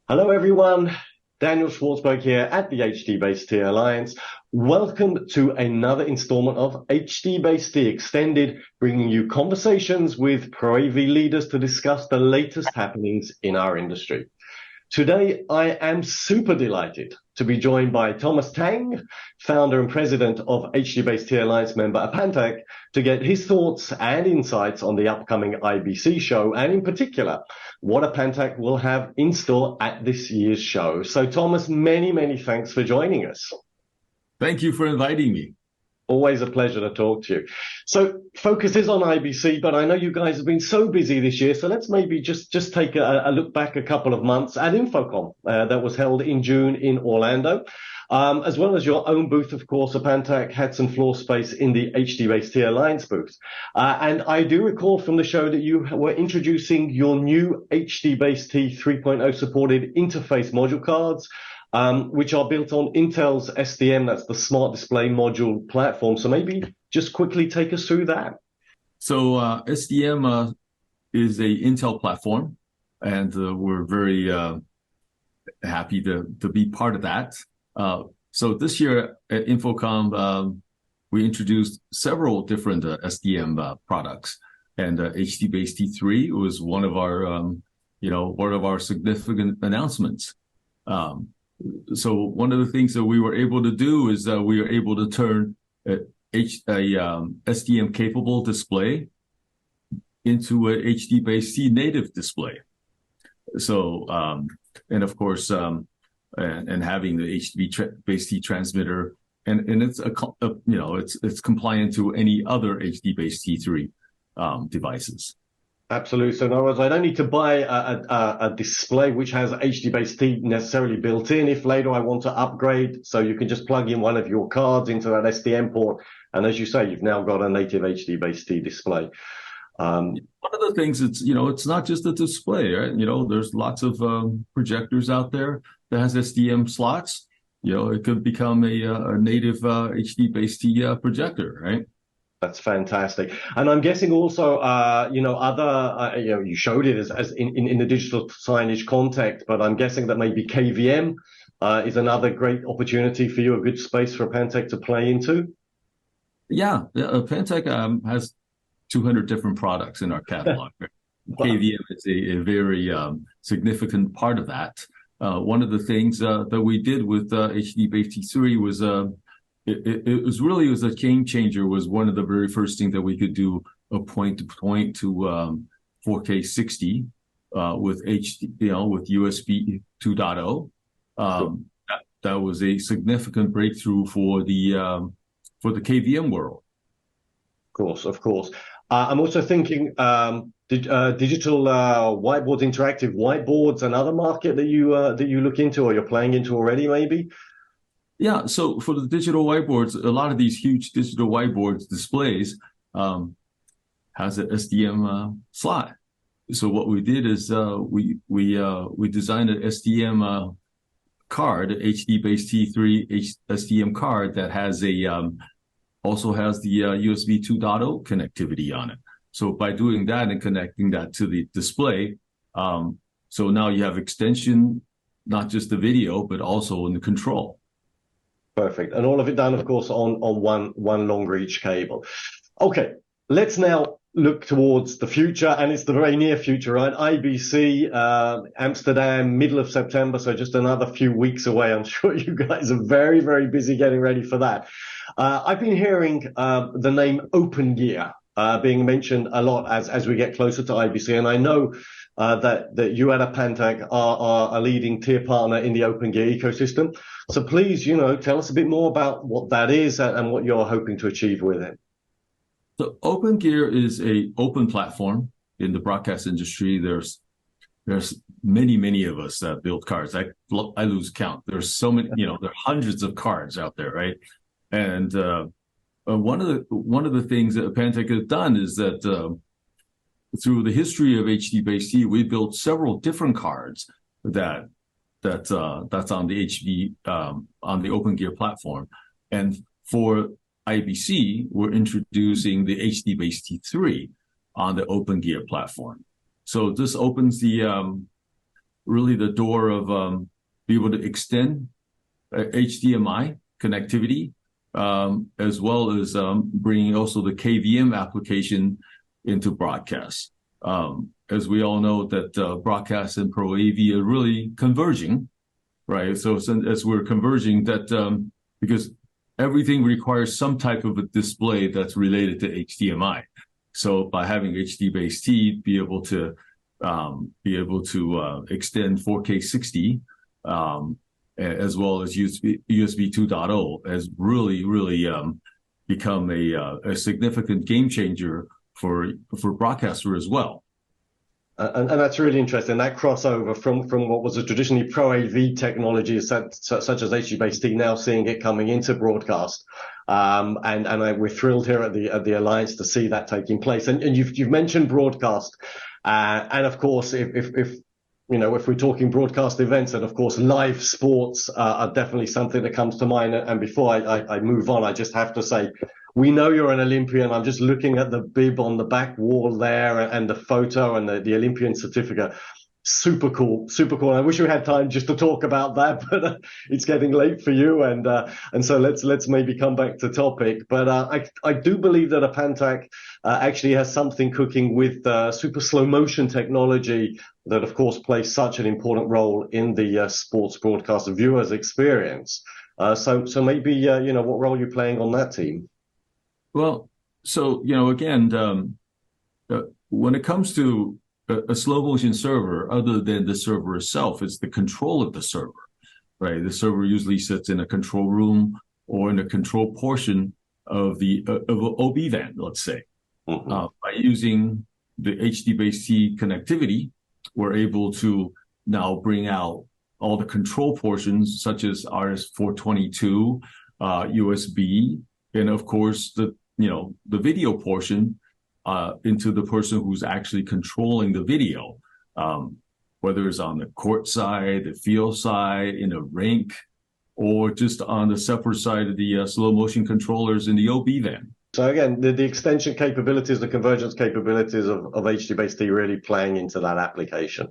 Hello, everyone. Daniel Schwartzberg here at the HDBaseT Alliance. Welcome to another installment of HDBaseT Extended, bringing you conversations with Pro AV leaders to discuss the latest happenings in our industry. Today, I am super delighted to be joined by Thomas Tang, founder and president of HDBaseT Alliance member Apantac, to get his thoughts and insights on the upcoming IBC show, and in particular, what Apantac will have in store at this year's show. So, Thomas, many thanks for joining us. Thank you for inviting me. Always a pleasure to talk to you. So focus is on IBC, but I know you guys have been so busy this year, so let's maybe just take a look back a couple of months at Infocom that was held in June in Orlando. As well as your own booth, of course, Apantac had some floor space in the HDBaseT Alliance booth. And I do recall from the show that you were introducing your new HDBaseT 3.0 supported interface module cards, which are built on Intel's SDM, that's the Smart Display Module platform. So maybe just quickly take us through that. So SDM is a Intel platform, and we're very happy to be part of that. So this year at Infocom, we introduced several different SDM products, and HDBaseT 3 was one of our significant announcements. So one of the things that we were able to do is we were able to turn a SDM capable display into a HDBaseT native display. So and of course and having the HDBaseT transmitter, and it's it's compliant to any other HDBaseT 3 devices. Absolutely. So in other words, I don't need to buy a display which has HDBaseT necessarily built in if later I want to upgrade. So you can just plug in one of your cards into that SDM port. And as you say, you've now got a native HDBaseT display. One of the things, it's not just a display, right? There's lots of projectors out there that has SDM slots. It could become a native HDBaseT projector, right? That's fantastic. And I'm guessing also, you showed it as in the digital signage context, but I'm guessing that maybe KVM is another great opportunity for you, a good space for Apantac to play into. Yeah. Apantac has 200 different products in our catalog. Wow. KVM is a very significant part of that. One of the things that we did with HDBaseT 3 was it was a game changer. Was one of the very first things that we could do a point-to-point to 4K 60 with with USB 2.0. That was a significant breakthrough for the KVM world. Of course. I'm also thinking digital whiteboards, interactive whiteboards, another market that you look into or you're playing into already, maybe. Yeah, so for the digital whiteboards, a lot of these huge digital whiteboards displays has an SDM slot. So what we did is we designed an SDM card, HDBaseT 3 SDM card that has also has the USB 2.0 connectivity on it. So by doing that and connecting that to the display, so now you have extension, not just the video, but also in the control. Perfect. And all of it done, of course, on one long reach cable. Okay, let's now look towards the future, and it's the very near future, right? IBC, Amsterdam, middle of September, so just another few weeks away. I'm sure you guys are very busy getting ready for that. I've been hearing the name Open Gear being mentioned a lot as we get closer to IBC, and I know that you at Apantac are a leading tier partner in the Open Gear ecosystem. So please, tell us a bit more about what that is and what you're hoping to achieve with it. So Open Gear is a open platform in the broadcast industry. There's many of us that build cards. I lose count. There's so many, there are hundreds of cards out there, right? And one of the things that Apantac has done is that through the history of HDBaseT, we built several different cards that's on the on the Open Gear platform. And for IBC, we're introducing the HDBaseT 3 on the Open Gear platform. So this opens the really the door of be able to extend HDMI connectivity, as well as bringing also the KVM application into broadcast. As we all know that broadcast and Pro AV are really converging, right? So as we're converging, that because everything requires some type of a display that's related to HDMI. So by having HDBaseT be able to extend 4K 60, as well as USB 2.0 has really become a significant game changer for broadcaster as well. And that's really interesting. That crossover from what was a traditionally Pro AV technology such as HDBaseT, now seeing it coming into broadcast. And we're thrilled here at the Alliance to see that taking place. And you've mentioned broadcast. And of course, if we're talking broadcast events, and of course, live sports are definitely something that comes to mind. And before I move on, I just have to say, we know you're an Olympian. I'm just looking at the bib on the back wall there and the photo and the Olympian certificate. Super cool, super cool. I wish we had time just to talk about that, but it's getting late for you, and so let's maybe come back to topic. But I do believe that Apantac actually has something cooking with super slow motion technology that, of course, plays such an important role in the sports broadcast viewers' experience. So maybe what role you're playing on that team? Well, so again, when it comes to a slow motion server, other than the server itself, it's the control of the server, right? The server usually sits in a control room or in a control portion of of OB van, let's say. Mm-hmm. By using the HDBaseT connectivity, we're able to now bring out all the control portions, such as RS-422, USB, and of course the video portion. Into the person who's actually controlling the video, whether it's on the court side, the field side, in a rink, or just on the separate side of the slow motion controllers in the OB van. So again, the extension capabilities, the convergence capabilities of HDBaseT really playing into that application.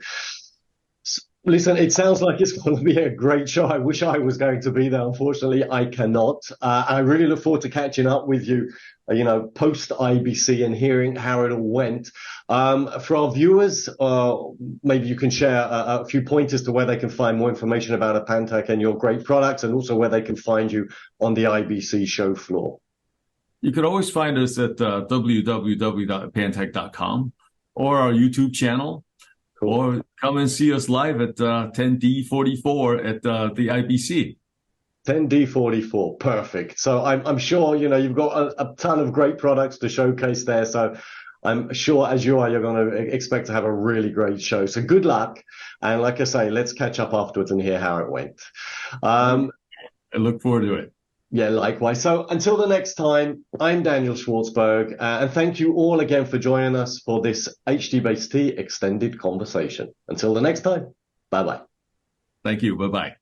Listen, it sounds like it's going to be a great show. I wish I was going to be there. Unfortunately, I cannot. I really look forward to catching up with you, post IBC and hearing how it all went. For our viewers, maybe you can share a few pointers to where they can find more information about Apantac and your great products, and also where they can find you on the IBC show floor. You can always find us at www.apantac.com or our YouTube channel. Cool. Or come and see us live at 10D44 at the IBC. 10D44, perfect. So I'm sure you've got a ton of great products to showcase there. So I'm sure, as you are, you're going to expect to have a really great show. So good luck, and like I say, let's catch up afterwards and hear how it went. I look forward to it. Yeah, likewise. So until the next time, I'm Daniel Schwartzberg, and thank you all again for joining us for this HDBaseT extended conversation. Until the next time, bye-bye. Thank you. Bye-bye.